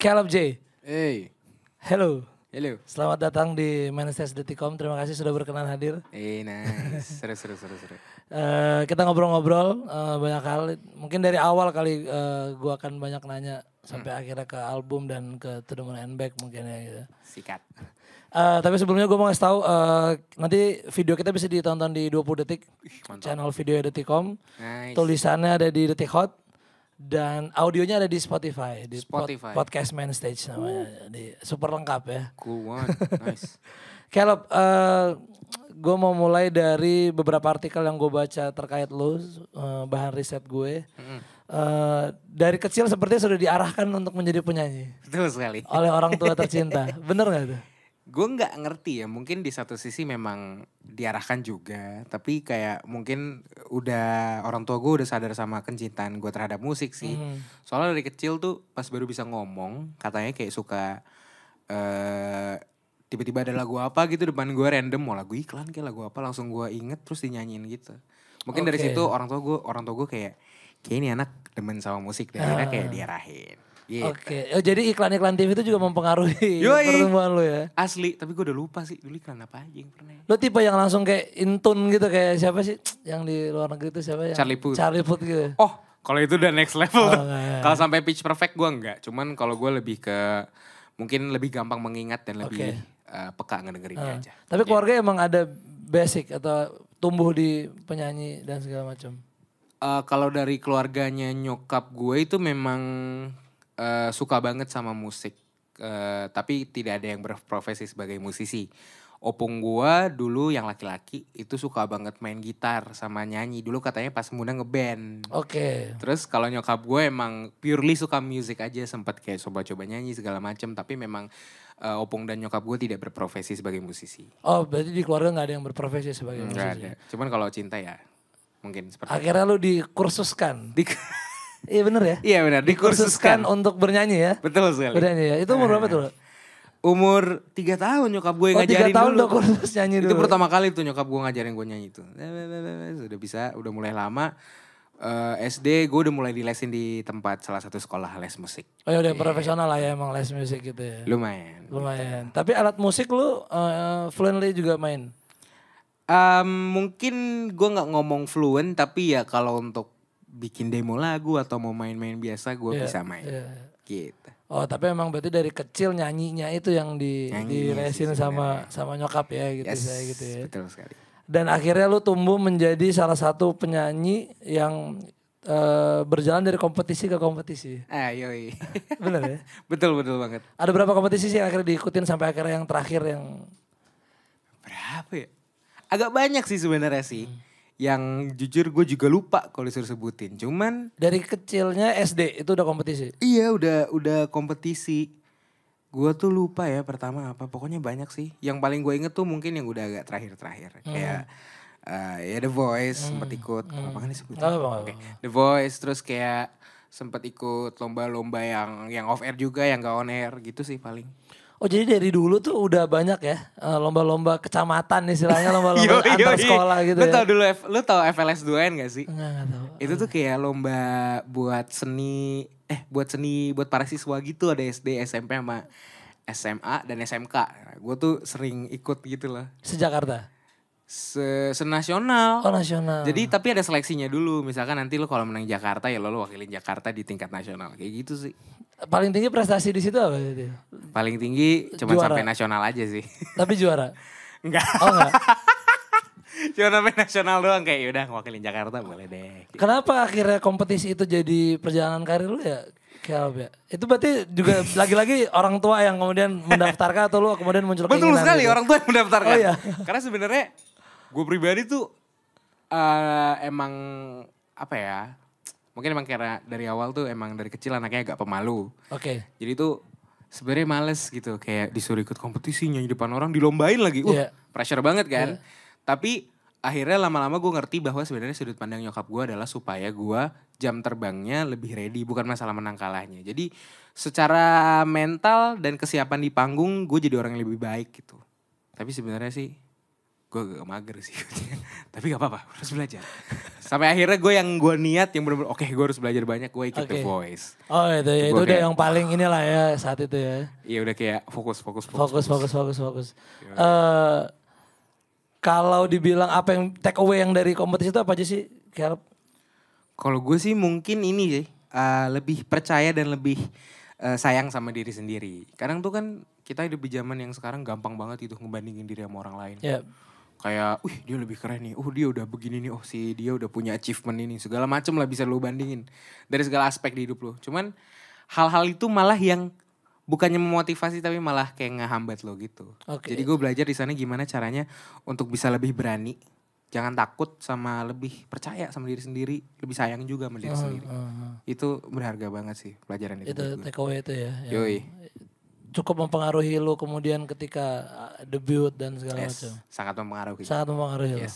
Caleb J. Hey. Hello. Halo. Selamat datang di Manifest.com. Terima kasih sudah berkenan hadir. Nice. Seru. Kita ngobrol-ngobrol banyak hal. Mungkin dari awal kali gue akan banyak nanya sampai akhirnya ke album dan ke To The Moon and Back mungkin ya gitu. Sikat. Tapi sebelumnya gue mau ngasih tahu nanti video kita bisa ditonton di 20 detik. Mantap. Channel video.com. Nice. Tulisannya ada di Detik Hot. Dan audionya ada di Spotify. Di Spotify. Podcast Main Stage namanya. Super lengkap ya. Cool banget. Nice. Caleb, gue mau mulai dari beberapa artikel yang gue baca terkait lu, bahan riset gue. Dari kecil sepertinya sudah diarahkan untuk menjadi penyanyi. Betul sekali. Oleh orang tua tercinta. Bener gak tuh? Gue gak ngerti ya, mungkin di satu sisi memang diarahkan juga. Tapi kayak mungkin udah orang tua gue udah sadar sama kecintaan gue terhadap musik sih. Soalnya dari kecil tuh pas baru bisa ngomong, katanya kayak suka tiba-tiba ada lagu apa gitu depan gue random, mau lagu iklan kayak lagu apa langsung gue inget terus dinyanyiin gitu. Mungkin dari situ orang tua gue kayak ini anak demen sama musik deh, akhirnya kayak diarahin. Gitu. Oke. Jadi iklan-iklan TV itu juga mempengaruhi pertumbuhan lu ya? Asli, tapi gue udah lupa sih dulu iklan apa aja yang pernah. Lu tipe yang langsung kayak intun gitu, kayak siapa sih yang di luar negeri itu siapa ya? Charlie Puth. Charlie Puth gitu. Oh, kalau itu udah next level tuh. Iya. Kalau sampai pitch perfect gue enggak. Cuman kalau gue lebih ke mungkin lebih gampang mengingat dan lebih peka ngedengerinnya aja. Tapi keluarga emang ada basic atau tumbuh di penyanyi dan segala macam? Kalau dari keluarganya nyokap gue itu memang suka banget sama musik. Tapi tidak ada yang berprofesi sebagai musisi. Opung gue dulu yang laki-laki itu suka banget main gitar sama nyanyi. Dulu katanya pas muda ngeband. Oke. Terus kalau nyokap gue emang purely suka musik aja. Sempat kayak coba-coba nyanyi segala macem. Tapi memang Opung dan nyokap gue tidak berprofesi sebagai musisi. Oh, berarti di keluarga gak ada yang berprofesi sebagai musisi? Gak ada. Cuman kalau cinta ya mungkin seperti akhirnya lu dikursuskan? Iya bener ya? Iya benar, dikursuskan untuk bernyanyi ya? Betul sekali. Bernyanyi ya? Itu umur berapa tuh? Umur 3 tahun nyokap gue ngajarin 3 tahun dulu. udah kursus nyanyi dulu? Itu pertama kali tuh nyokap gue ngajarin gue nyanyi tuh. Udah bisa, udah mulai lama. SD gue udah mulai dilesin di tempat salah satu sekolah les musik. Oh ya udah profesional lah ya emang les musik gitu ya? Lumayan. Lumayan. Tapi alat musik lu fluently juga main? Mungkin gue gak ngomong fluent tapi ya kalau untuk bikin demo lagu atau mau main-main biasa gue bisa main. Gitu. Oh tapi emang berarti dari kecil nyanyinya itu yang dilesin sama nyokap ya gitu, Yes, saya gitu ya. Betul sekali. Dan akhirnya lu tumbuh menjadi salah satu penyanyi yang berjalan dari kompetisi ke kompetisi. Yoi. Bener ya? Betul banget. Ada berapa kompetisi sih yang akhirnya diikutin sampai akhirnya yang terakhir yang... Berapa ya? Agak banyak sih sebenarnya sih. Yang jujur gue juga lupa kalau disuruh sebutin. Cuman dari kecilnya SD itu udah kompetisi? Iya udah kompetisi. Gue tuh lupa ya pertama apa. Pokoknya banyak sih. Yang paling gue inget tuh mungkin yang udah agak terakhir-terakhir. Kayak ya The Voice sempat ikut. Apa kan disebutin? Okay. The Voice terus kayak sempat ikut lomba-lomba yang off air juga, yang gak on air gitu sih paling. Oh jadi dari dulu tuh udah banyak ya lomba-lomba kecamatan istilahnya, lomba-lomba antar sekolah gitu ya. Lu tau dulu, lu tau FLS 2N gak sih? Enggak tahu. Itu tuh kayak lomba buat buat para siswa gitu, ada SD, SMP sama SMA dan SMK. Gue tuh sering ikut gitu loh. Se-Jakarta? Senasional. Oh nasional. Jadi tapi ada seleksinya dulu. Misalkan nanti lu kalau menang Jakarta ya lo wakilin Jakarta di tingkat nasional. Kayak gitu sih. Paling tinggi prestasi di situ apa itu? Paling tinggi cuma sampai nasional aja sih. Tapi juara? Enggak. Oh enggak? Cuma sampai nasional doang, kayak yaudah wakilin Jakarta boleh deh. Kenapa akhirnya kompetisi itu jadi perjalanan karir lu ya? Kayak itu berarti juga lagi-lagi orang tua yang kemudian mendaftarkan atau lu kemudian muncul keinginan? Betul sekali gitu? Orang tua yang mendaftarkan. Oh iya. Karena sebenarnya gue pribadi tuh emang apa ya? Mungkin emang karena dari awal tuh emang dari kecil anaknya agak pemalu. Oke. Jadi tuh sebenarnya males gitu, kayak disuruh ikut kompetisi nyanyi depan orang, dilombain lagi. Pressure banget kan. Tapi akhirnya lama-lama gue ngerti bahwa sebenarnya sudut pandang nyokap gue adalah supaya gue jam terbangnya lebih ready, bukan masalah menang kalahnya. Jadi secara mental dan kesiapan di panggung gue jadi orang yang lebih baik gitu. Tapi sebenarnya sih gue agak mager sih. Tapi gak apa-apa, harus belajar. Sampai akhirnya gue niat yang bener-bener oke, gue harus belajar banyak, gue ikut The Voice. Oh itu ya, itu udah yang paling inilah ya saat itu ya. Iya udah kayak fokus. Kalau dibilang apa yang take away yang dari kompetisi itu apa aja sih? Kalau gue sih mungkin ini sih, lebih percaya dan lebih sayang sama diri sendiri. Kadang tuh kan kita hidup di zaman yang sekarang gampang banget itu ngebandingin diri sama orang lain. Yeah. Kayak, dia lebih keren nih, dia udah begini nih, si dia udah punya achievement ini. Segala macem lah bisa lu bandingin dari segala aspek di hidup lu. Cuman hal-hal itu malah yang bukannya memotivasi tapi malah kayak ngehambat lo gitu. Jadi gue belajar di sana gimana caranya untuk bisa lebih berani. Jangan takut sama lebih percaya sama diri sendiri. Lebih sayang juga sama diri sendiri. Itu berharga banget sih pelajaran itu. Itu take away itu ya. Yoi. Cukup mempengaruhi lo kemudian ketika debut dan segala macam. Sangat mempengaruhi. Sangat mempengaruhi lo.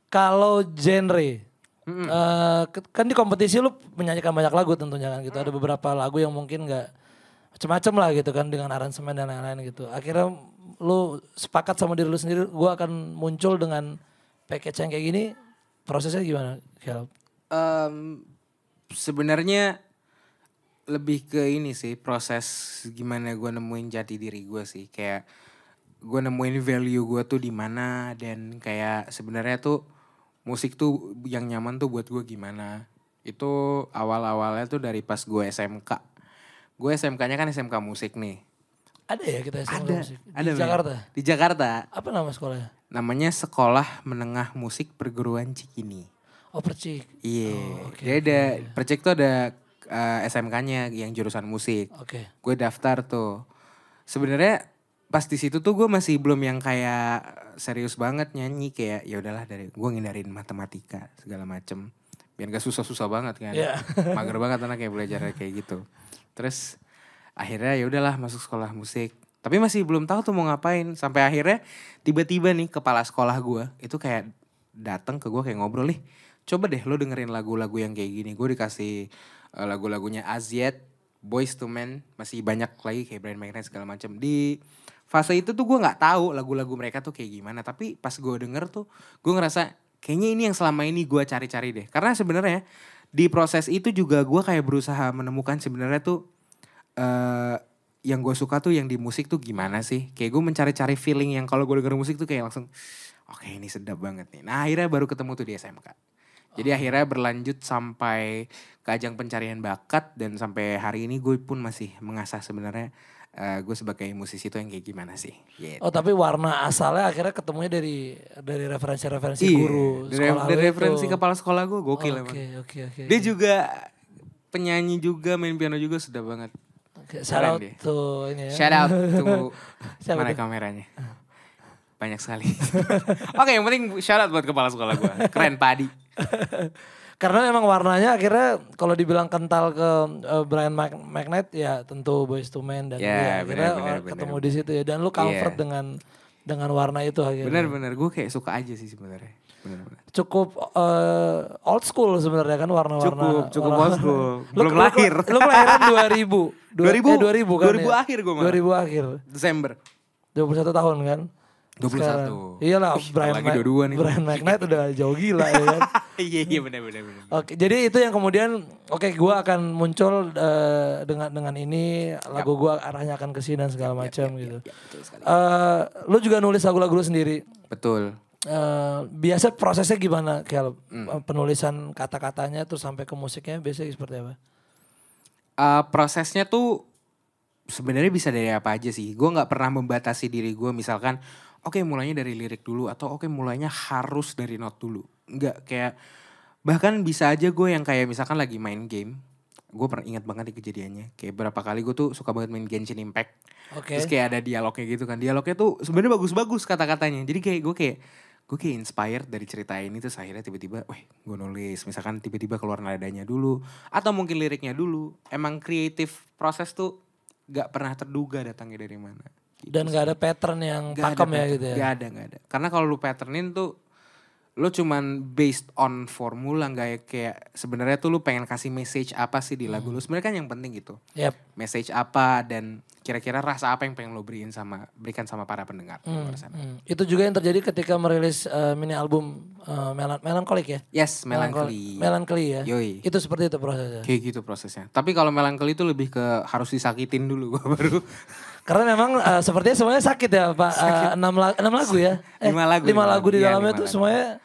Kalau genre, kan di kompetisi lo menyanyikan banyak lagu tentunya kan gitu. Ada beberapa lagu yang mungkin gak macam-macam lah gitu kan dengan aransemen dan lain-lain gitu. Akhirnya lo sepakat sama diri lo sendiri, gue akan muncul dengan package yang kayak gini. Prosesnya gimana, Kel? Sebenarnya lebih ke ini sih, proses gimana gue nemuin jati diri gue sih. Kayak gue nemuin value gue tuh di mana, dan kayak sebenarnya tuh musik tuh yang nyaman tuh buat gue gimana. Itu awal-awalnya tuh dari pas gue SMK. Gue SMK-nya kan SMK musik nih. Ada ya kita SMK musik? Di Jakarta? Di Jakarta. Apa nama sekolahnya? Namanya Sekolah Menengah Musik Perguruan Cikini. Oh Percik. Iya. Jadi ada Percik tuh ada SMK-nya yang jurusan musik. Gue daftar tuh. Sebenarnya pas di situ tuh gue masih belum yang kayak serius banget nyanyi, kayak ya udahlah dari gue ngindarin matematika segala macem biar gak susah-susah banget kan. Mager banget anak kayak belajar kayak gitu. Terus akhirnya ya udahlah masuk sekolah musik. Tapi masih belum tahu tuh mau ngapain. Sampai akhirnya tiba-tiba nih kepala sekolah gue itu kayak datang ke gue kayak ngobrol nih. Coba deh lo dengerin lagu-lagu yang kayak gini. Gue dikasih lagu-lagunya Aziet, Boyz II Men, masih banyak lagi kayak Brian McKnight segala macam. Di fase itu tuh gue nggak tahu lagu-lagu mereka tuh kayak gimana. Tapi pas gue denger tuh gue ngerasa kayaknya ini yang selama ini gue cari-cari deh. Karena sebenarnya di proses itu juga gue kayak berusaha menemukan sebenarnya tuh yang gue suka tuh yang di musik tuh gimana sih. Kayak gue mencari-cari feeling yang kalau gue denger musik tuh kayak langsung oke, ini sedap banget nih. Nah akhirnya baru ketemu tuh di SMK. Jadi akhirnya berlanjut sampai ke ajang pencarian bakat, dan sampai hari ini gue pun masih mengasah sebenarnya gue sebagai musisi itu yang kayak gimana sih. Gitu. Oh tapi warna asalnya akhirnya ketemunya dari referensi-referensi guru sekolah dari referensi kepala sekolah gue, gokil emang. Dia juga penyanyi juga, main piano juga, sudah banget. Shout out to ini ya. Shout out to mana kameranya. Banyak sekali. Oke, yang penting shout out buat kepala sekolah gue. Keren Padi. Karena emang warnanya akhirnya kalau dibilang kental ke Brian McKnight ya tentu Boyz II Men, dan akhirnya ketemu di situ ya, dan lu comfort dengan warna itu akhirnya. Bener gue kayak suka aja sih sebenarnya. Cukup old school sebenarnya kan warna-warna. Cukup old school. Belum lahir. Lu kelahiran 2000. 2000 kan 2000 ya? akhir gue malah. 2000 akhir. Desember. 21 tahun kan? 21. Sekarang. Iyalah Brian McKnight udah jauh gila ya kan. Iya benar. Oke, jadi itu yang kemudian gue akan muncul dengan ini lagu gue arahnya akan ke sini dan segala macam gitu. Betul sekali. Lu juga nulis lagu-lagu lu sendiri. Betul. Biasa prosesnya gimana Kel? Penulisan kata-katanya terus sampai ke musiknya biasanya seperti apa? Prosesnya tuh sebenarnya bisa dari apa aja sih. Gue nggak pernah membatasi diri gue, misalkan oke, mulainya dari lirik dulu, atau oke, mulainya harus dari not dulu. Enggak, kayak bahkan bisa aja gue yang kayak misalkan lagi main game. Gue pernah ingat banget di kejadiannya. Kayak berapa kali gue tuh suka banget main Genshin Impact. Terus kayak ada dialognya gitu kan. Dialognya tuh sebenarnya bagus-bagus kata-katanya. Jadi kayak gue kayak inspired dari cerita ini, terus akhirnya tiba-tiba gue nulis. Misalkan tiba-tiba keluar nadanya dulu, atau mungkin liriknya dulu. Emang kreatif proses tuh gak pernah terduga datangnya dari mana. Dan gak ada pattern yang pakem ya gitu ya? Gak ada. Karena kalau lu patternin tuh lo cuman based on formula, nggak kayak sebenarnya tuh lo pengen kasih message apa sih di lagu lo. Sebenarnya kan yang penting gitu. Yep. Message apa dan kira-kira rasa apa yang pengen lo berikan sama para pendengar di luar sana. Itu juga yang terjadi ketika merilis mini album Melancholic ya? Yes, Melancholy. Melancholy ya? Yoi. Itu seperti itu prosesnya? Kayak gitu prosesnya. Tapi kalau Melancholy itu lebih ke harus disakitin dulu gue baru. Karena memang sepertinya semuanya sakit ya Pak. 6 lagu ya? 5 lagu di Iya, dalamnya 5 tuh lagu. semuanya.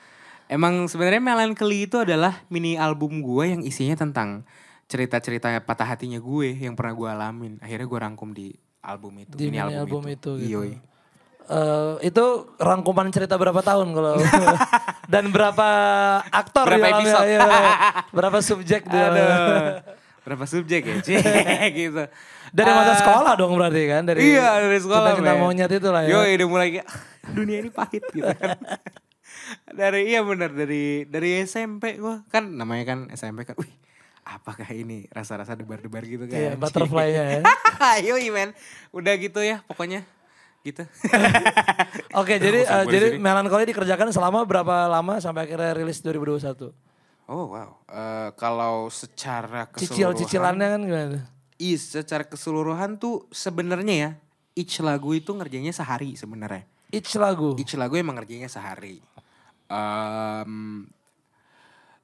Emang sebenarnya Melancholy itu adalah mini album gue yang isinya tentang cerita-cerita patah hatinya gue yang pernah gue alamin. Akhirnya gue rangkum di album itu, Di mini album itu gitu. Yoi. Itu rangkuman cerita berapa tahun kalau dan berapa aktor Berapa di dalamnya, episode? ya, berapa subjek di dalamnya. Aduh, berapa subjek ya? Cek gitu. Dari masa sekolah dong berarti kan? Iya, dari sekolah. Cinta-cinta monyet itu lah ya. Yoi, udah mulai kayak dunia ini pahit gitu kan. Iya benar dari SMP gue kan namanya kan SMP kan. Wih, apakah ini rasa-rasa debar-debar gitu kan? Iya, butterfly-nya ya. Yoi men, udah gitu ya pokoknya gitu. Oke, jadi Sampai jadi sini. Melancholy dikerjakan selama berapa lama sampai akhirnya rilis 2021? Oh wow, kalau secara keseluruhan. Cicilannya kan gimana? Secara keseluruhan tuh sebenarnya ya, each lagu itu ngerjainnya sehari sebenarnya. Each lagu? Each lagu emang ngerjainnya sehari.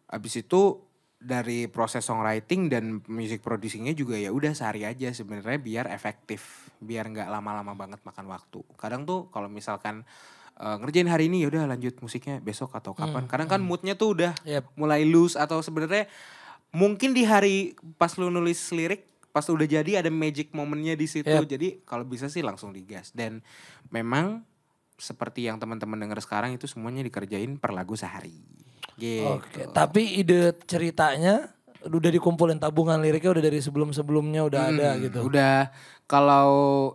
Abis itu dari proses songwriting dan music producingnya juga ya udah sehari aja sebenarnya biar efektif, biar nggak lama-lama banget makan waktu. Kadang tuh kalau misalkan ngerjain hari ini ya udah lanjut musiknya besok atau kapan. Kadang kan moodnya tuh udah mulai loose atau sebenarnya mungkin di hari pas lu nulis lirik pas udah jadi ada magic momennya di situ. Jadi kalau bisa sih langsung digas. Dan memang seperti yang teman-teman dengar sekarang itu semuanya dikerjain per lagu sehari. Gitu. Oke, tapi ide ceritanya udah dikumpulin, tabungan liriknya udah dari sebelum-sebelumnya udah ada gitu. Udah, kalau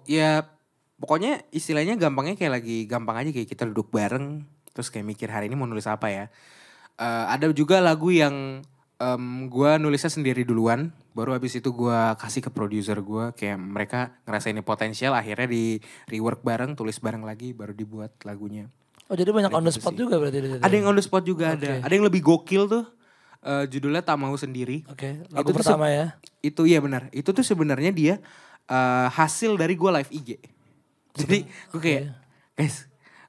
ya pokoknya istilahnya gampangnya kayak lagi gampang aja kayak kita duduk bareng terus kayak mikir hari ini mau nulis apa ya. Ada juga lagu yang gue nulisnya sendiri duluan, baru habis itu gue kasih ke produser gue, kayak mereka ngerasain ini potensial, akhirnya di rework bareng, tulis bareng lagi, baru dibuat lagunya. Oh jadi banyak on the Gitu spot sih. juga berarti di situ? Ada yang on the spot juga ada yang lebih gokil tuh, judulnya Tak Mau Sendiri. Oke, lagu pertama ya? Itu iya benar, itu tuh sebenarnya dia hasil dari gue live IG. Jadi gue kayak, guys,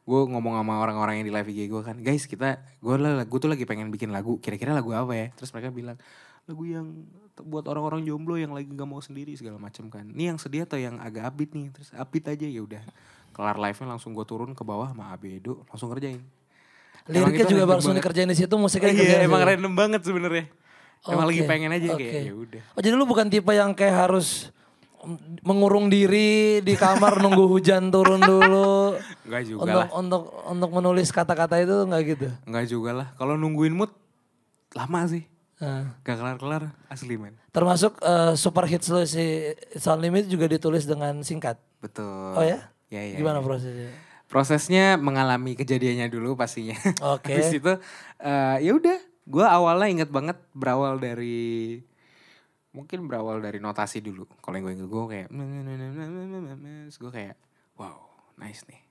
gue ngomong sama orang-orang yang di live IG gue kan, guys gue tuh lagi pengen bikin lagu, kira-kira lagu apa ya? Terus mereka bilang, lagu yang buat orang-orang jomblo yang lagi gak mau sendiri segala macam kan. Ini yang sedih atau yang agak upbeat nih? Terus upbeat aja ya udah. Kelar live-nya langsung gue turun ke bawah sama Abedo, langsung kerjain. Liriknya juga langsung dikerjain di situ, musiknya dikerjain. Iya, emang random banget sebenarnya. Emang lagi pengen aja kayak ya udah. Oh jadi lu bukan tipe yang kayak harus mengurung diri di kamar nunggu hujan turun dulu. Enggak juga lah. Untuk menulis kata-kata itu enggak gitu? Enggak juga lah. Kalau nungguin mood lama sih. Nah. Gak kelar-kelar asli men. Termasuk super hits lu si It's Unlimited juga ditulis dengan singkat? Betul. Oh ya? Ya. Gimana prosesnya? Prosesnya mengalami kejadiannya dulu pastinya. Oke. Habis itu ya udah. Gue awalnya inget banget berawal dari notasi dulu. Kalau yang gue inget gue kayak gue kayak wow nice nih.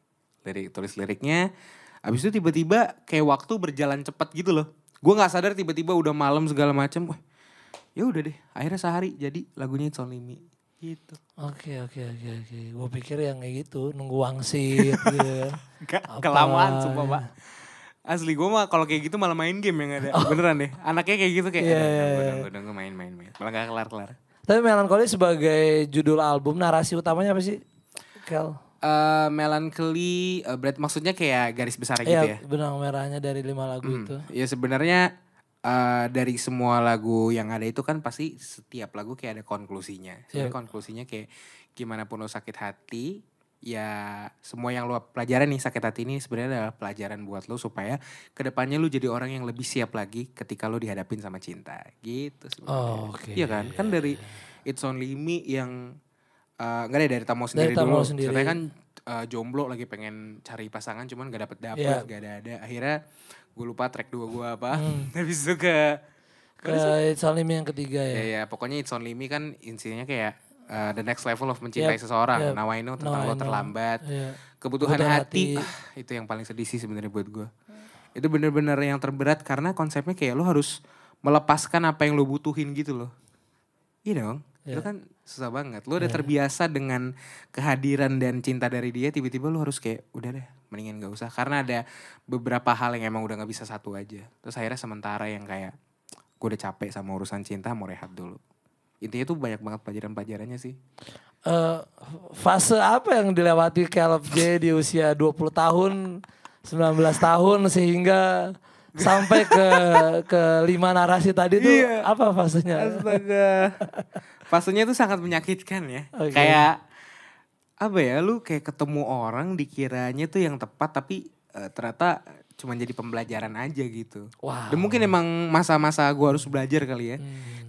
Tulis liriknya. Abis itu tiba-tiba kayak waktu berjalan cepat gitu loh. Gue nggak sadar tiba-tiba udah malam segala macam. Wah, ya udah deh. Akhirnya sehari jadi lagunya It's Only Me gitu. Oke. Gue pikir yang kayak gitu nunggu wangsit gitu kan. Kelamaan sumpah Pak. Asli gue mah kalau kayak gitu malah main game yang ada. Beneran deh. Anaknya kayak gitu kayak gue main. Malah gak kelar-kelar. Tapi Melancholy sebagai judul album, narasi utamanya apa sih, Kel? Melancholy, maksudnya kayak garis besar gitu ya? Iya, benang merahnya dari 5 lagu itu. Ya sebenarnya dari semua lagu yang ada itu kan pasti setiap lagu kayak ada konklusinya. Sebenarnya konklusinya kayak gimana pun lo sakit hati, ya semua yang lo pelajaran nih sakit hati ini sebenarnya adalah pelajaran buat lo supaya kedepannya lo jadi orang yang lebih siap lagi ketika lo dihadapin sama cinta gitu sebenarnya. Oh, oke. Iya kan? Kan dari It's Only Me yang enggak deh dari Tak Mau Sendiri dulu. Ceritanya kan jomblo lagi pengen cari pasangan cuman gak dapet gak ada. Akhirnya gue lupa track 2 gue apa. Habis itu ke It's Only Me yang ketiga ya. Ya pokoknya It's Only Me kan intinya kayak the next level of mencintai seseorang. Now I know tentang lo terlambat. Kebutuhan hati. Itu yang paling sedih sih sebenarnya buat gue. Itu bener-bener yang terberat karena konsepnya kayak lo harus melepaskan apa yang lo butuhin gitu loh. Iya dong, itu kan susah banget. Lo udah terbiasa dengan kehadiran dan cinta dari dia, tiba-tiba lo harus kayak udah deh mendingan gak usah. Karena ada beberapa hal yang emang udah gak bisa satu aja. Terus akhirnya sementara yang kayak gue udah capek sama urusan cinta, mau rehat dulu. Intinya tuh banyak banget pelajaran-pelajarannya sih. Fase apa yang dilewati Caleb J di usia 20 tahun, 19 tahun sehingga sampai ke 5 narasi tadi tuh apa fasenya? Astaga. Fasenya tuh sangat menyakitkan ya. Okay. Kayak apa ya, lu kayak ketemu orang dikiranya tuh yang tepat tapi ternyata cuma jadi pembelajaran aja gitu. Wow. Dan mungkin emang masa-masa gue harus belajar kali ya.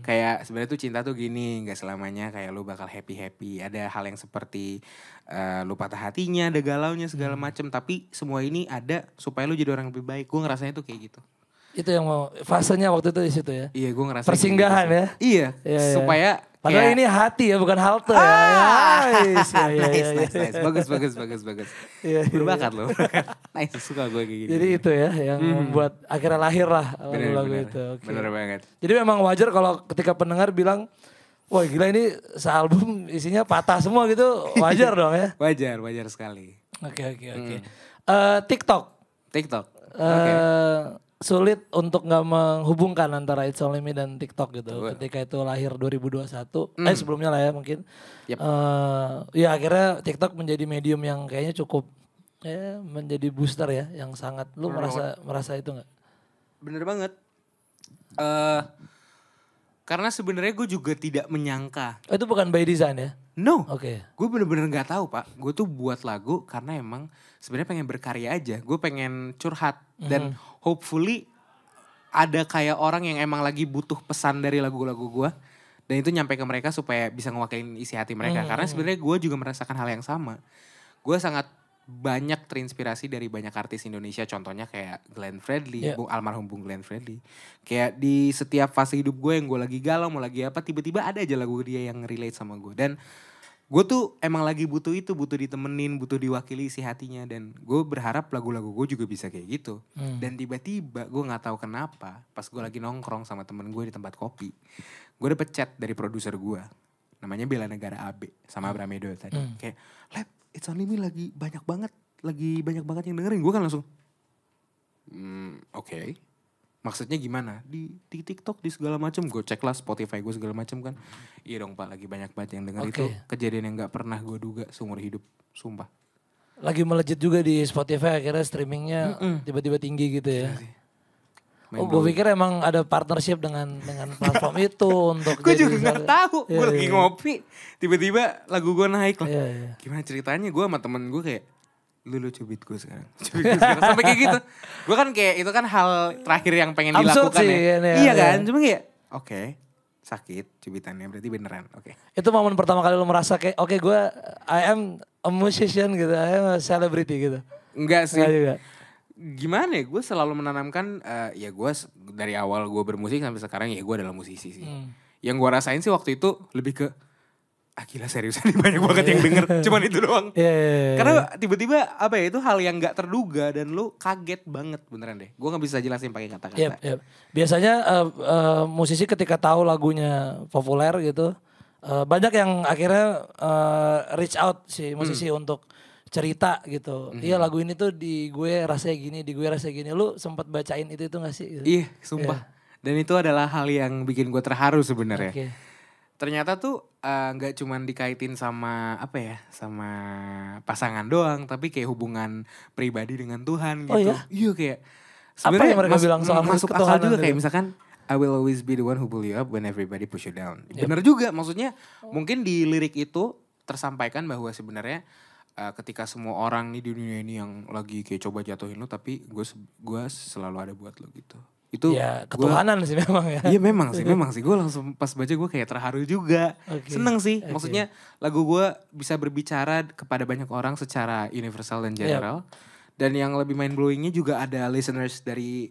Kayak sebenarnya tuh cinta tuh gini, nggak selamanya kayak lu bakal happy. Ada hal yang seperti lu patah hatinya, ada galaunya segala macem. Tapi semua ini ada supaya lu jadi orang lebih baik. Gue ngerasanya tuh kayak gitu. Itu yang mau fasenya waktu itu di situ ya. Iya, gue ngerasa persinggahan gitu ya. Iya, supaya padahal kayak, ini hati ya, bukan halte ya. Nice. Bagus. Berbakat loh. Nice, suka gue kayak gini. Jadi itu ya yang membuat akhirnya lahir lah lagu-lagu itu. Okay. Bener banget. Jadi memang wajar kalau ketika pendengar bilang, wah gila ini sealbum isinya patah semua gitu, wajar dong ya. Wajar sekali. Oke. TikTok. Sulit untuk gak menghubungkan antara It's Only Me dan TikTok gitu. Ketika itu lahir 2021, sebelumnya lah ya mungkin. Ya akhirnya TikTok menjadi medium yang kayaknya cukup menjadi booster ya, yang sangat. Lu merasa itu gak? Bener banget. Karena sebenarnya gue juga tidak menyangka. Itu bukan by design ya? No. Oke. Gue bener-bener gak tahu Pak. Gue tuh buat lagu karena emang sebenarnya pengen berkarya aja. Gue pengen curhat. Dan hopefully ada kayak orang yang emang lagi butuh pesan dari lagu-lagu gue. Dan itu nyampe ke mereka supaya bisa ngewakilin isi hati mereka. Karena sebenarnya gue juga merasakan hal yang sama. Gue sangat banyak terinspirasi dari banyak artis Indonesia. Contohnya kayak Glenn Fredly, almarhum Bung Glenn Fredly. Kayak di setiap fase hidup gue yang gue lagi galau, mau lagi apa, tiba-tiba ada aja lagu dia yang relate sama gue. Dan gue tuh emang lagi butuh itu, butuh ditemenin, butuh diwakili isi hatinya. Dan gue berharap lagu-lagu gue juga bisa kayak gitu. Dan tiba-tiba gue gak tahu kenapa, pas gue lagi nongkrong sama temen gue di tempat kopi, gue dapet chat dari produser gue. Namanya Bella Negara AB sama Abraham Edo tadi. Kayak, Lep, It's Only Me lagi banyak banget yang dengerin. Gue kan langsung, oke. Maksudnya gimana? Di TikTok, di segala macam. Gue cek lah Spotify gue segala macam kan. Iya dong Pak, lagi banyak banget yang denger. Itu kejadian yang gak pernah gue duga seumur hidup. Sumpah. Lagi melejit juga di Spotify, akhirnya streamingnya tiba-tiba tinggi gitu ya. Gue pikir emang ada partnership dengan platform itu untuk. Gue juga gak tahu. Gue lagi ngopi, tiba-tiba lagu gue naik lah. Gimana ceritanya? Gue sama temen gue kayak, lu cubit gue sekarang. Sampai kayak gitu. Gue kan kayak itu kan hal terakhir yang pengen dilakukan sih, ya. Iya kan? Cuma kayak oke, sakit cubitannya berarti beneran. Oke. Itu momen pertama kali lu merasa kayak oke, gue I am a musician gitu, I am a celebrity gitu. Enggak sih. Enggak juga. Gimana ya, gue selalu menanamkan ya gue dari awal gue bermusik sampai sekarang ya gue adalah musisi sih. Yang gue rasain sih waktu itu lebih ke gila seriusan nih banyak banget yang denger. Cuman itu doang. Karena tiba-tiba apa ya, itu hal yang gak terduga dan lu kaget banget beneran deh. Gue gak bisa jelasin pakai kata-kata. Biasanya musisi ketika tahu lagunya populer gitu, banyak yang akhirnya reach out si musisi untuk cerita gitu. Iya lagu ini tuh di gue rasanya gini, di gue rasanya gini. Lu sempat bacain itu gak sih? Gitu? Iya sumpah. Dan itu adalah hal yang bikin gue terharu sebenarnya. Ternyata tuh gak cuman dikaitin sama apa ya, sama pasangan doang, tapi kayak hubungan pribadi dengan Tuhan gitu. Oh iya? Iya kayak sebenarnya mereka bilang soal masuk akal juga kayak misalkan I will always be the one who pull you up when everybody push you down. Bener juga, maksudnya mungkin di lirik itu tersampaikan bahwa sebenarnya ketika semua orang nih di dunia ini yang lagi kayak coba jatuhin lo, tapi gue selalu ada buat lo gitu. Itu ya ketuhanan sih memang ya. Iya memang sih. Gue langsung pas baca gue kayak terharu juga. Seneng sih. Maksudnya lagu gue bisa berbicara kepada banyak orang secara universal dan general. Dan yang lebih mind blowingnya juga ada listeners dari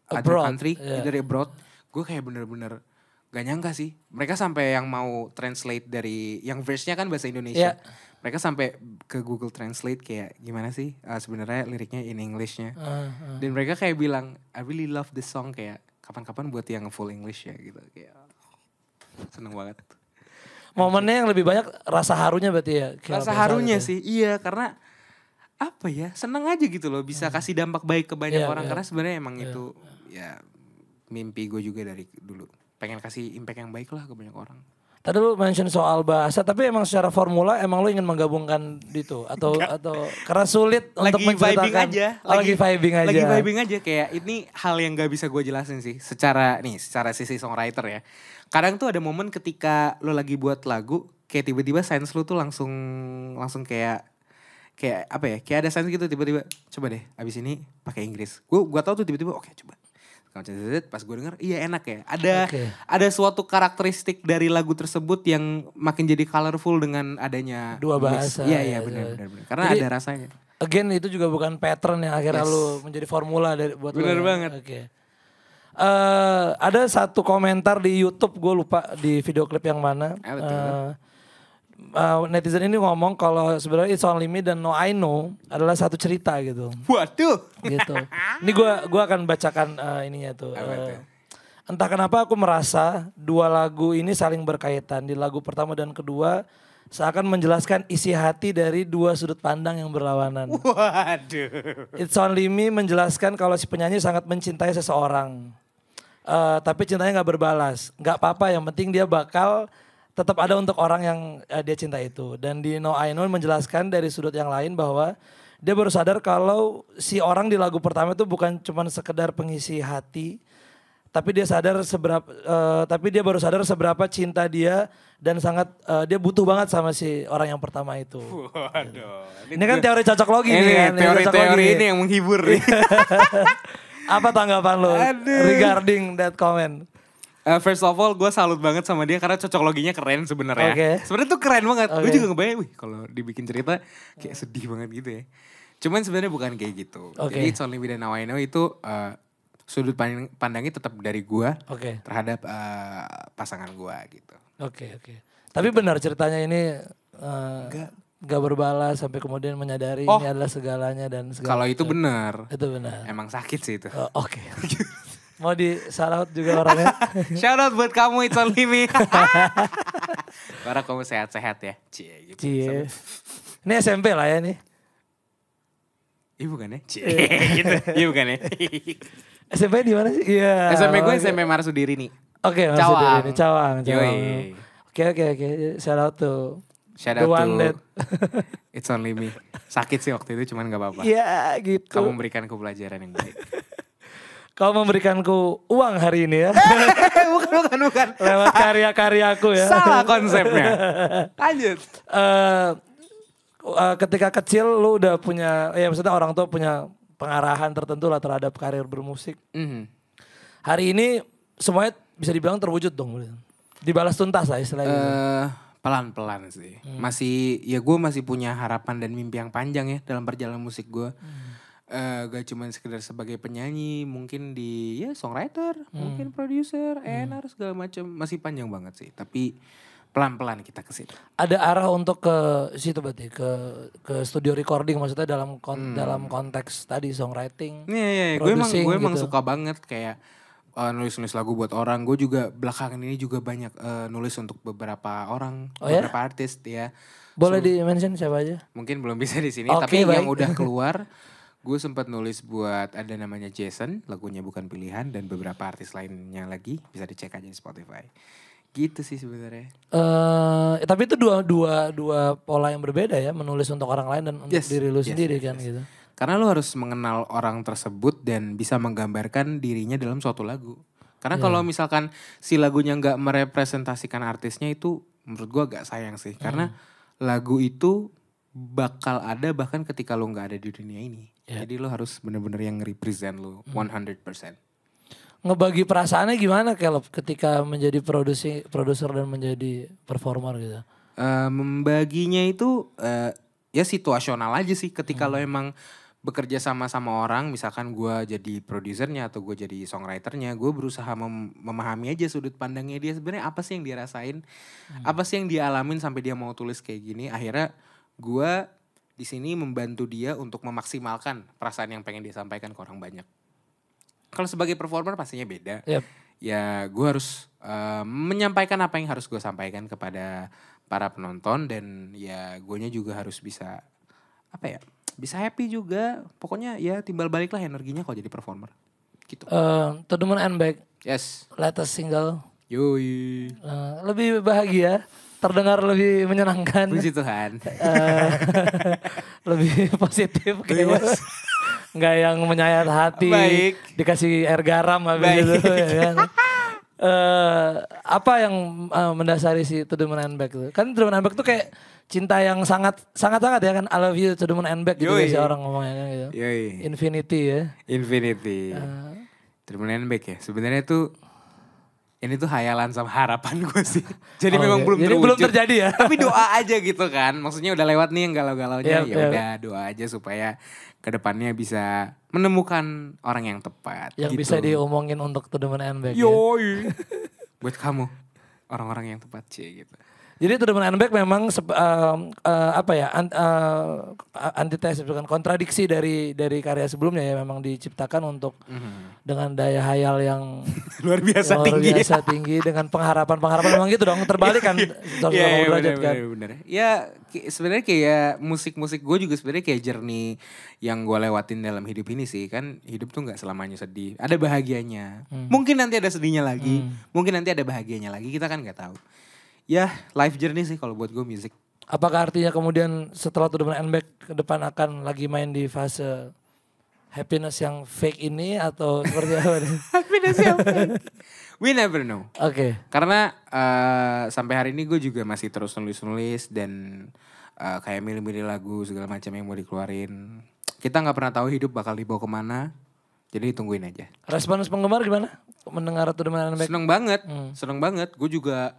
other country, dari abroad. Gue kayak bener-bener gak nyangka sih. Mereka sampai yang mau translate dari yang verse-nya kan bahasa Indonesia. Mereka sampai ke Google Translate kayak gimana sih sebenarnya liriknya in English-nya. Dan mereka kayak bilang, I really love this song, kayak kapan-kapan buat yang full English ya gitu. Kayak seneng banget. Momennya yang lebih banyak rasa harunya berarti ya. Rasa harunya sih, iya karena apa ya, seneng aja gitu loh bisa kasih dampak baik ke banyak orang. Karena sebenarnya emang itu ya mimpi gue juga dari dulu. Pengen kasih impact yang baik lah ke banyak orang. Tadi lu mention soal bahasa, tapi emang secara formula emang lu ingin menggabungkan itu atau karena sulit untuk menceritakan. Lagi vibing aja. Lagi vibing aja kayak ini hal yang gak bisa gue jelasin sih secara sisi songwriter ya. Kadang tuh ada momen ketika lu lagi buat lagu kayak tiba-tiba sense lu tuh langsung kayak apa ya? Kayak ada sense gitu tiba-tiba coba deh abis ini pakai Inggris. Gua tahu tuh tiba-tiba oke coba. Pas gue denger iya enak ya. Ada suatu karakteristik dari lagu tersebut yang makin jadi colorful dengan adanya dua bahasa. Iya benar. Karena jadi, ada rasanya. Again itu juga bukan pattern yang akhirnya lu menjadi formula buat lu. Bener banget. Oke. Ada satu komentar di YouTube, gue lupa di video klip yang mana. Netizen ini ngomong kalau sebenarnya It's Only Me dan No I Know adalah satu cerita gitu. Waduh. Gitu. Ini gue akan bacakan ininya tuh. Entah kenapa aku merasa dua lagu ini saling berkaitan. Di lagu pertama dan kedua seakan menjelaskan isi hati dari dua sudut pandang yang berlawanan. Waduh. It's Only Me menjelaskan kalau si penyanyi sangat mencintai seseorang. Tapi cintanya gak berbalas. Gak apa-apa, yang penting dia bakal tetap ada untuk orang yang dia cinta itu. Dan di No I Know menjelaskan dari sudut yang lain bahwa dia baru sadar kalau si orang di lagu pertama itu bukan cuma sekedar pengisi hati, tapi dia baru sadar seberapa cinta dia dan sangat dia butuh banget sama si orang yang pertama itu. Waduh. Ini kan teori cocok logi nih kan. Teori ini yang menghibur nih. Apa tanggapan lo regarding that comment? First of all, gue salut banget sama dia karena cocok loginya keren sebenarnya. Sebenarnya tuh keren banget. Gue juga ngebayang, kalau dibikin cerita kayak sedih banget gitu ya. Cuman sebenarnya bukan kayak gitu. Jadi It's Only Me dan Now I Know itu sudut pandangnya tetap dari gue terhadap pasangan gue gitu. Oke. Tapi benar ceritanya ini gak berbalas sampai kemudian menyadari ini adalah segalanya dan segala. Kalau itu benar. Itu benar. Emang sakit sih itu. Oke. Mau di shout out juga orangnya. Shout out buat kamu It's Only Me. Karena kamu sehat-sehat ya. Cie gitu. Cie. Ini SMP lah ya nih. Iya bukan ya? Cie gitu. Iya bukan ya? SMP di mana sih? Iya. SMP gue SMP Marsudiri nih. Oke, Marsudiri. Cawang. Oke. Shout out tuh. Shout out to It's Only Me. Sakit sih waktu itu cuman gak apa-apa. Iya gitu. Kamu memberikanku pelajaran yang baik. Kau memberikanku uang hari ini ya. Bukan. Lewat karya-karyaku ya. Salah konsepnya. Lanjut. Ketika kecil lu udah punya, ya maksudnya orang tua punya pengarahan tertentu lah terhadap karir bermusik. Hari ini semuanya bisa dibilang terwujud dong. Dibalas tuntas lah istilahnya. Pelan-pelan sih. Gue masih punya harapan dan mimpi yang panjang ya dalam perjalanan musik gue. Gak cuma sekedar sebagai penyanyi, mungkin di songwriter, mungkin produser, A&R segala macam, masih panjang banget sih. Tapi pelan-pelan kita ke situ. Ada arah untuk ke situ berarti ke studio recording, maksudnya dalam konteks tadi songwriting. Iya. Gue emang suka banget kayak nulis lagu buat orang. Gue juga belakangan ini juga banyak nulis untuk beberapa orang, beberapa artis ya. Boleh di-mention siapa aja? Mungkin belum bisa di sini, tapi baik. Yang udah keluar. Gue sempat nulis buat ada namanya Jason, lagunya Bukan Pilihan, dan beberapa artis lainnya lagi, bisa dicek aja di Spotify. Gitu sih sebenarnya. Tapi itu dua pola yang berbeda ya, menulis untuk orang lain dan untuk diri lu sendiri kan gitu. Karena lu harus mengenal orang tersebut dan bisa menggambarkan dirinya dalam suatu lagu. Karena kalau misalkan si lagunya nggak merepresentasikan artisnya itu, menurut gue agak sayang sih. Karena lagu itu bakal ada bahkan ketika lo nggak ada di dunia ini. Jadi lo harus bener-bener yang represent lo 100%. Ngebagi perasaannya gimana Caleb ketika menjadi produser dan menjadi performer gitu? Membaginya itu ya situasional aja sih. Ketika lo emang bekerja sama orang, misalkan gue jadi produsernya atau gue jadi songwriternya, gue berusaha memahami aja sudut pandangnya dia sebenarnya apa sih yang dia rasain, apa sih yang dia alamin sampai dia mau tulis kayak gini. Akhirnya gue di sini membantu dia untuk memaksimalkan perasaan yang pengen dia sampaikan ke orang banyak. Kalau sebagai performer pastinya beda. Yep. Ya gue harus menyampaikan apa yang harus gue sampaikan kepada para penonton, dan ya guenya juga harus bisa apa ya, bisa happy juga. Pokoknya ya timbal balik lah energinya kalau jadi performer gitu. To the Moon and Back, Yes. latest single. Yoi. Lebih bahagia, terdengar lebih menyenangkan. Puji Tuhan. Lebih positif kayaknya. Nggak yang menyayat hati. Baik. Dikasih air garam habis Baik. itu. Ya kan? Apa yang mendasari si To the Moon and Back itu? Kan To the Moon and Back tuh kayak cinta yang sangat ya kan. I love you To the Moon and Back gitu Yoi. biasa orang ngomongnya kan gitu. Yoi. Infinity ya. Infinity. Terminal back ya. Sebenarnya tuh ini tuh hayalan sama harapan gue sih. Jadi Oh, memang iya. belum Jadi terwujud. belum terjadi ya. Tapi doa aja gitu kan. Maksudnya udah lewat nih yang galau-galaunya. Yep, Ya udah doa aja supaya kedepannya bisa menemukan orang yang tepat. Yang gitu. bisa diomongin untuk To the Moon and Back ya. Yoi. Buat kamu orang-orang yang tepat sih gitu. Jadi To the Moon and Back memang apa ya, antitesis bukan kontradiksi dari karya sebelumnya ya, memang diciptakan untuk dengan daya hayal yang Luar biasa luar tinggi. biasa tinggi dengan pengharapan memang gitu dong, terbalik kan 180 derajat kan. Bener. Ya sebenarnya kayak musik-musik gue juga sebenarnya kayak journey yang gue lewatin dalam hidup ini sih. Kan hidup tuh gak selamanya sedih, ada bahagianya. Mungkin nanti ada sedihnya lagi, mungkin nanti ada bahagianya lagi, kita kan gak tahu. Ya life journey sih kalau buat gue musik. Apakah artinya kemudian setelah To the Moon and Back ke depan akan lagi main di fase happiness yang fake ini atau seperti apa nih? Happiness yang fake. We never know. Oke. Karena sampai hari ini gue juga masih terus nulis-nulis dan kayak milih-milih lagu segala macam yang mau dikeluarin. Kita nggak pernah tahu hidup bakal dibawa kemana. Jadi tungguin aja. Respons penggemar gimana? Mendengar To the Moon and Back? Seneng banget. Gue juga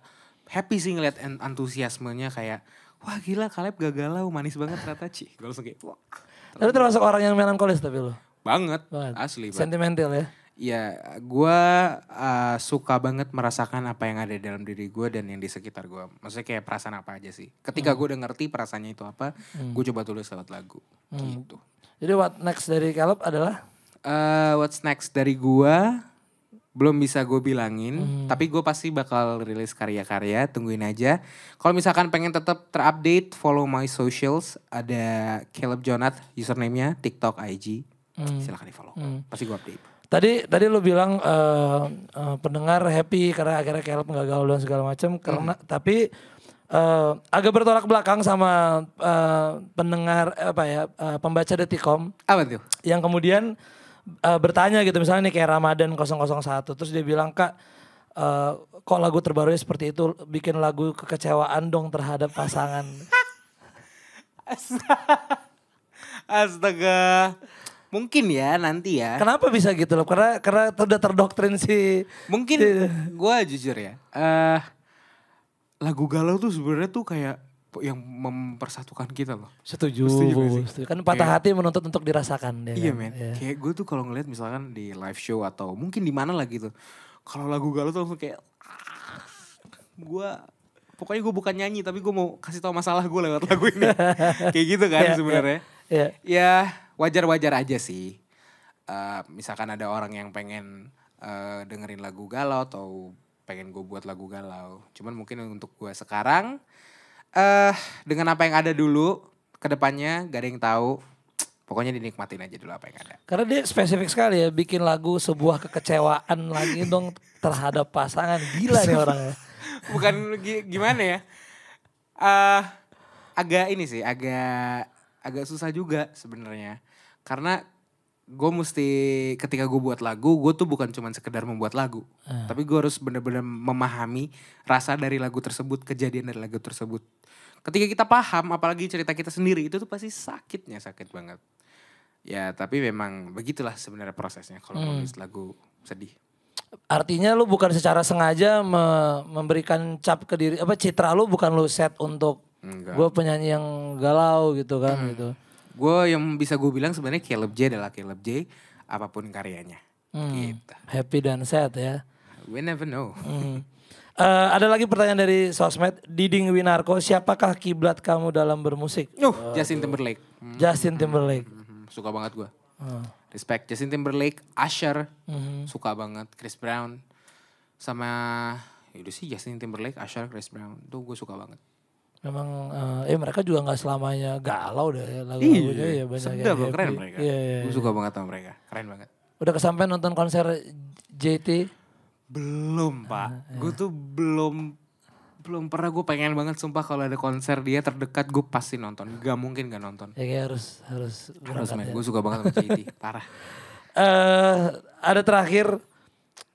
happy sih ngeliat antusiasmenya kayak, wah gila Caleb gak galau, manis banget ternyata Ci. Gue langsung kayak, wah. Tapi termasuk orang yang melankolis tapi lo? Banget. Banget. Asli banget. Sentimental ya? Ya gue suka banget merasakan apa yang ada dalam diri gue dan yang di sekitar gue. Maksudnya kayak perasaan apa aja sih. Ketika gue udah ngerti perasaannya itu apa, gue coba tulis lewat lagu. Gitu. Jadi what next dari Caleb adalah? What's next dari gue belum bisa gue bilangin. Tapi gue pasti bakal rilis karya-karya, tungguin aja. Kalau misalkan pengen tetap terupdate, follow my socials. Ada Caleb Jonath username-nya, TikTok, IG. Silahkan di follow. Pasti gue update. Tadi lu bilang pendengar happy karena akhirnya Caleb nggak gaul dan segala macam. Karena tapi agak bertolak belakang sama pendengar pembaca Detikom Apa tuh? yang kemudian bertanya gitu, misalnya nih kayak Ramadan 001, terus dia bilang, Kak kok lagu terbarunya seperti itu, bikin lagu kekecewaan dong terhadap pasangan. Astaga. Mungkin ya nanti ya. Kenapa bisa gitu loh? Karena udah terdoktrin si. Mungkin gue jujur ya. Lagu galau tuh sebenarnya tuh kayak yang mempersatukan kita loh. Setuju. Setuju. Kan patah hati menuntut untuk dirasakan. Ya Iya kan? men. Ya. Kayak gue tuh kalau ngeliat misalkan di live show atau mungkin di mana lah gitu. Kalau lagu galau tuh langsung kayak. Pokoknya gue bukan nyanyi tapi gue mau kasih tahu masalah gue lewat lagu ini. Kayak gitu kan sebenarnya. Iya. Ya wajar-wajar aja sih. Misalkan ada orang yang pengen dengerin lagu galau atau pengen gue buat lagu galau. Cuman mungkin untuk gue sekarang dengan apa yang ada dulu, kedepannya gak ada yang tahu. Pokoknya dinikmatin aja dulu apa yang ada. Karena dia spesifik sekali ya, bikin lagu sebuah kekecewaan lagi dong terhadap pasangan. Gila nih orangnya. Bukan gimana ya? Agak ini sih, agak susah juga sebenarnya. Karena gue mesti ketika gue buat lagu, gue tuh bukan cuma sekedar membuat lagu. Tapi gue harus benar-benar memahami rasa dari lagu tersebut, kejadian dari lagu tersebut. Ketika kita paham, apalagi cerita kita sendiri, itu tuh pasti sakit banget. Ya tapi memang begitulah sebenarnya prosesnya kalau nulis lagu sedih. Artinya lu bukan secara sengaja memberikan cap ke diri, citra lu bukan lu set untuk gue penyanyi yang galau gitu kan gitu. Gue yang bisa gue bilang sebenarnya Caleb J adalah Caleb J apapun karyanya. Gitu. Happy dan sad ya. We never know. Ada lagi pertanyaan dari sosmed. Diding Winarko, siapakah kiblat kamu dalam bermusik? Justin Timberlake. Justin Timberlake. Suka banget gue. Respect Justin Timberlake, Usher, suka banget. Chris Brown, sama itu sih Justin Timberlake, Usher, Chris Brown. Tuh gue suka banget. Memang mereka juga gak selamanya galau deh ya, lagu-lagunya ya banyak sedap yang keren happy. mereka. Iya. Gue suka banget sama mereka, keren banget. Udah kesampean nonton konser JT? Belum pak, gue tuh belum pernah. Gue pengen banget sumpah kalau ada konser dia terdekat gue pasti nonton. Gak mungkin gak nonton. Ya kayak harus Men. Gue suka banget sama JT, parah. Ada terakhir,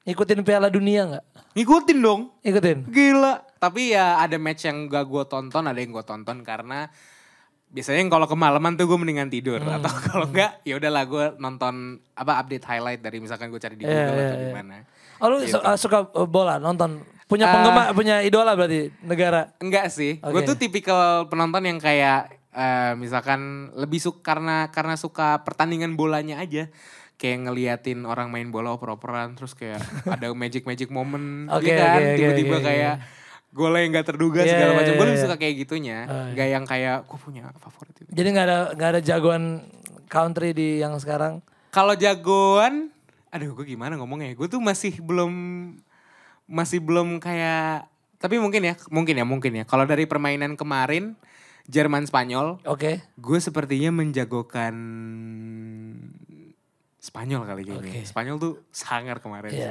ikutin Piala Dunia gak? Ngikutin dong. Ikutin? Gila. Tapi ya ada match yang gak gue tonton, ada yang gue tonton karena biasanya kalau kemalaman tuh gue mendingan tidur. Atau kalau enggak ya udahlah gue nonton update highlight dari misalkan gue cari di Google atau gimana. Oh lu gitu. suka bola, nonton? Punya penggemar, punya idola berarti negara? Enggak sih, gue tuh tipikal penonton yang kayak misalkan lebih suka karena suka pertandingan bolanya aja. Kayak ngeliatin orang main bola oper-operan terus kayak ada magic moment tiba-tiba kayak golnya yang gak terduga segala macam. Gue lebih suka kayak gitunya, gak yang kayak gue punya favorit itu. Jadi gak ada jagoan country di yang sekarang? Kalau jagoan, aduh gue gimana ngomongnya? Gue tuh masih belum kayak, tapi mungkin ya. Kalau dari permainan kemarin Jerman Spanyol, gue sepertinya menjagokan Spanyol kali kayaknya. Spanyol tuh sangar kemarin sih.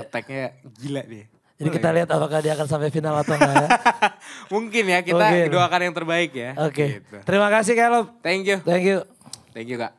Attack-nya gila dia. Jadi kita lihat apakah dia akan sampai final atau enggak ya. Mungkin ya, kita doakan yang terbaik ya. Oke. Gitu. Terima kasih Caleb. Thank you. Thank you. Thank you Kak.